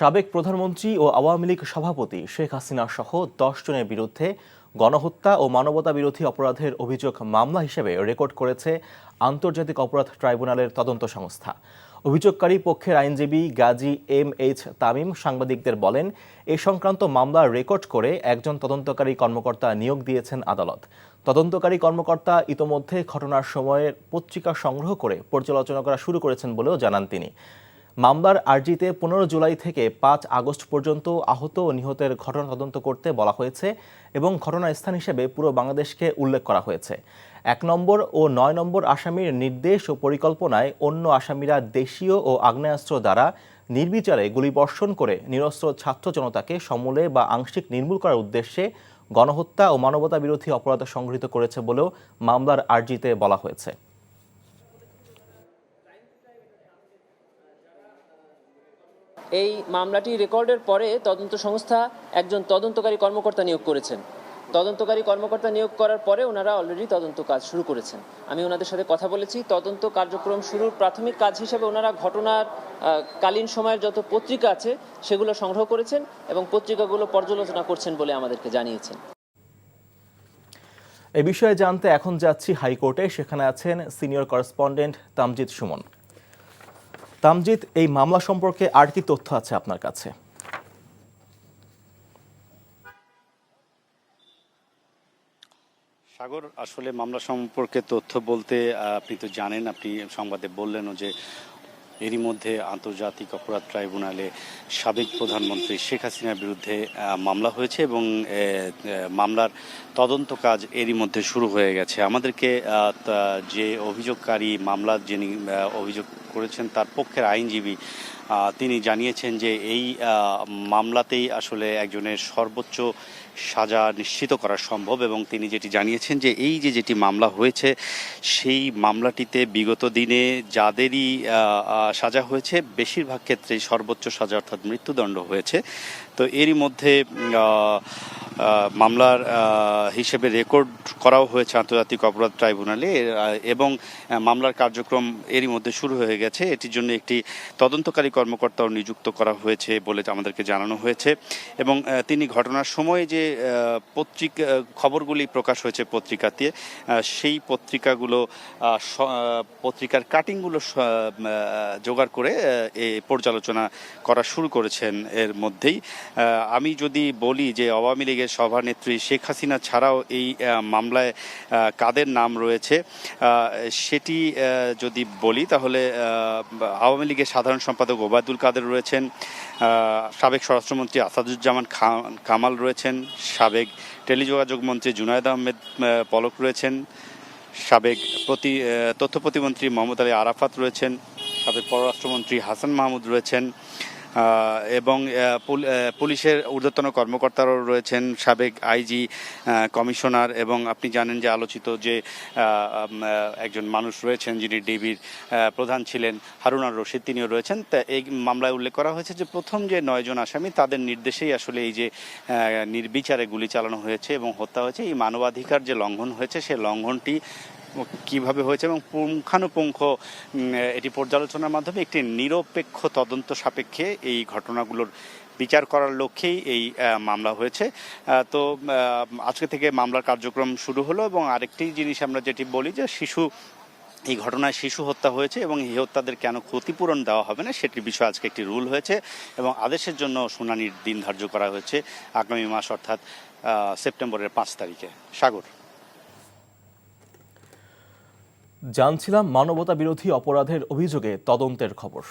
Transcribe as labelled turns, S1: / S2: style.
S1: সাবেক প্রধানমন্ত্রী ও আওয়ামী লীগ সভাপতি শেখ হাসিনা সহ ১০ জনের বিরুদ্ধে গণহত্যা ও মানবতা বিরোধী অপরাধের অভিযোগ মামলা হিসেবে রেকর্ড করেছে আন্তর্জাতিক অপরাধ ট্রাইব্যুনালের তদন্ত সংস্থা। অভিযোগকারী পক্ষের আইনজীবী গাজী এম.এইচ. তামিম সাংবাদিকদের বলেন, এ সংক্রান্ত মামলা রেকর্ড করে একজন তদন্তকারী কর্মকর্তা নিয়োগ দিয়েছেন আদালত। তদন্তকারী কর্মকর্তা ইতোমধ্যে ঘটনার সময়ের পত্রিকা সংগ্রহ করে পর্যালোচনা করা শুরু করেছেন বলেও জানান তিনি। মামলার আর্জিতে ১৫ জুলাই থেকে ৫ আগস্ট পর্যন্ত আহত ও নিহতের ঘটনা তদন্ত করতে বলা হয়েছে এবং ঘটনার স্থান হিসেবে পুরো বাংলাদেশকে উল্লেখ করা হয়েছে। ১ নম্বর ও ৯ নম্বর আসামির নির্দেশ ও পরিকল্পনায় অন্য আসামিরা দেশীয় ও আগ্নেয়াস্ত্র দ্বারা নির্বিচারে গুলিবর্ষণ করে নিরস্ত্র ছাত্র জনতাকে সমূলে বা আংশিক নির্মূল করার উদ্দেশ্যে গণহত্যা ও মানবতা বিরোধী অপরাধ সংঘটিত করেছে বলেও মামলার আর্জিতে বলা হয়েছে।
S2: এই মামলাটি রেকর্ডের পরে তদন্ত সংস্থা একজন তদন্তকারী কর্মকর্তা নিয়োগ করেছেন। তদন্তকারী কর্মকর্তা নিয়োগ করার পরে ওনারা অলরেডি তদন্ত কাজ শুরু করেছেন। আমি ওনাদের সাথে কথা বলেছি। তদন্ত কার্যক্রম শুরুর প্রাথমিক কাজ হিসেবে ওনারা ঘটনার কালীন সময়ের যত পত্রিকা আছে সেগুলো সংগ্রহ করেছেন এবং পত্রিকাগুলো পর্যালোচনা করছেন বলে আমাদেরকে জানিয়েছেন।
S1: এ বিষয়ে জানতে এখন যাচ্ছি হাইকোর্টে। সেখানে আছেন সিনিয়র করেসপন্ডেন্ট তামজিদ সুমন। তামজিদ, এই মামলা সম্পর্কে আর কি তথ্য আছে আপনার কাছে?
S3: সাগর, আসলে মামলা সম্পর্কে তথ্য বলতে আপনি তো জানেন, আপনি সংবাদে বললেনও যে এরই মধ্যে আন্তর্জাতিক অপরাধ ট্রাইব্যুনালে সাবেক প্রধানমন্ত্রী শেখ হাসিনার বিরুদ্ধে মামলা হয়েছে এবং মামলার তদন্ত কাজ এরই মধ্যে শুরু হয়ে গেছে। আমাদেরকে যে অভিযোগকারী, মামলার যিনি অভিযোগ করেছেন তার পক্ষের আইনজীবী তিনি জানিয়েছেন যে এই মামলাতেই আসলে একজনের সর্বোচ্চ সাজা নিশ্চিত করা সম্ভব এবং তিনি যেটি জানিয়েছেন যে এই যেটি মামলা হয়েছে সেই মামলাটিতে বিগত দিনে যাদেরই সাজা হয়েছে বেশিরভাগ ক্ষেত্রেই সর্বোচ্চ সাজা অর্থাৎ মৃত্যুদণ্ড হয়েছে। তো এরই মধ্যে মামলার হিসেবে রেকর্ড করাও হয়েছে আন্তর্জাতিক অপরাধ ট্রাইব্যুনালে এবং মামলার কার্যক্রম এরই মধ্যে শুরু হয়ে গেছে। এটির জন্য একটি তদন্তকারী কর্মকর্তাও নিযুক্ত করা হয়েছে বলে আমাদেরকে জানানো হয়েছে এবং তিনি ঘটনার সময় যে খবরগুলি প্রকাশ হয়েছে পত্রিকাতে, সেই পত্রিকার কাটিংগুলো জোগাড় করে পর্যালোচনা করা শুরু করেছেন। এর মধ্যেই আমি যদি বলি যে আওয়ামী লীগের সভানেত্রী শেখ হাসিনা ছাড়াও এই মামলায় কাদের নাম রয়েছে সেটি যদি বলি তাহলে আওয়ামী লীগের সাধারণ সম্পাদক ওবায়দুল কাদের রয়েছেন, সাবেক স্বরাষ্ট্রমন্ত্রী আসাদুজ্জামান কামাল রয়েছেন, সাবেক টেলিযোগাযোগ মন্ত্রী জুনায়েদ আহমেদ পলক রয়েছেন, সাবেক তথ্য প্রতিমন্ত্রী মোহাম্মদ আলী আরাফাত রয়েছেন, সাবেক পররাষ্ট্রমন্ত্রী হাসান মাহমুদ রয়েছেন এবং পুলিশের ঊর্ধ্বতন কর্মকর্তারাও রয়েছেন, সাবেক আইজি, কমিশনার এবং আপনি জানেন যে আলোচিত যে একজন মানুষ রয়েছেন যিনি ডিবির প্রধান ছিলেন, হারুন আর রশিদ, তিনিও রয়েছেন। তা এই মামলায় উল্লেখ করা হয়েছে যে প্রথম যে 9 জন আসামি তাদের নির্দেশেই আসলে এই যে নির্বিচারে গুলি চালানো হয়েছে এবং হত্যা হয়েছে, এই মানবাধিকার যে লঙ্ঘন হয়েছে সে লঙ্ঘনটি কিভাবে হয়েছে এবং পুঙ্খানুপুঙ্খ এটি পর্যালোচনার মাধ্যমে একটি নিরপেক্ষ তদন্ত সাপেক্ষে এই ঘটনাগুলোর বিচার করার লক্ষ্যেই এই মামলা হয়েছে। তো আজকে থেকে মামলার কার্যক্রম শুরু হলো এবং আরেকটি জিনিস আমরা যেটি বলি যে এই ঘটনায় শিশু হত্যা হয়েছে এবং এই হত্যাদের কেন ক্ষতিপূরণ দেওয়া হবে না সেটির বিষয়ে আজকে একটি রুল হয়েছে এবং আদেশের জন্য শুনানির দিন ধার্য করা হয়েছে আগামী মাস অর্থাৎ সেপ্টেম্বরের 5 তারিখে। সাগর,
S1: জানছিলাম মানবতা বিরোধী অপরাধের অভিযোগে তদন্তের খবর।